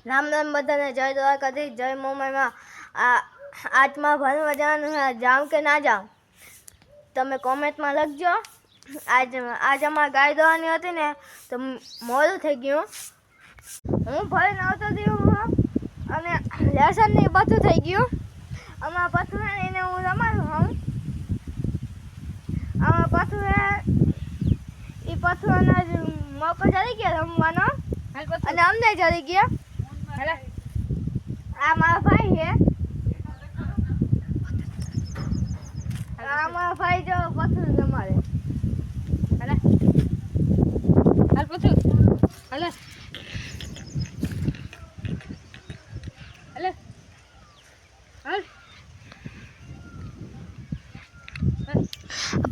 રામ રામ બધાને, જય દ્વારકાધીશ, જય મુંબઈમાં. આજમાં ભણવા જવાનું છે, જાઉં કે ના જાઉં તમે કોમેન્ટમાં લખજો. આજ અમારે ગાય દોવાની હતી ને તો મોડું થઈ ગયું. હું ભરીને આવતો થયું અને લેસન ને બધું થઈ ગયું. અમારા પાછું છે ને એને હું રમાડું હું અમારા પાછું એ પાછું મોકો ચડી ગયા રમવાનો અને અમને ચડી ગયા. આ મારો ભાઈ છે. આ મારો ભાઈ જો પથ્થર રમાડે. હાલ પથ્થર હાલે હાલે હાલ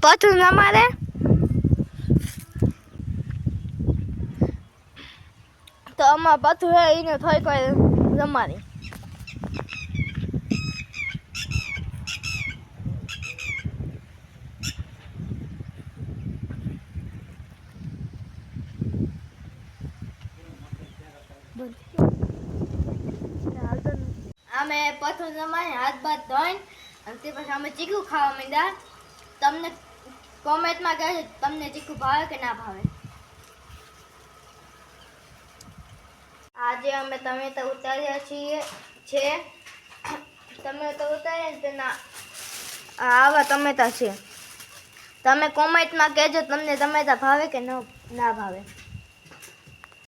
પથ્થર રમાડે. તો અમારા પથ્થર છે એને થોડીક વાર રમાડે. અમે પથ્થર રમાડીને હાથ બાથ ધોઈને અને તે પછી અમે ચીકુ ખાવા માંડ્યા. તમને કોમેન્ટમાં કહેજો તમને ચીકુ ભાવે કે ના ભાવે. આજે અમે ટમેટા ઉતાર્યા છે. ટમેટા ઉતાર્યા ને તેના આવા ટમેટા છે. તમે કોમેન્ટમાં કહેજો તમને ટમેટા ભાવે કે ના ભાવે.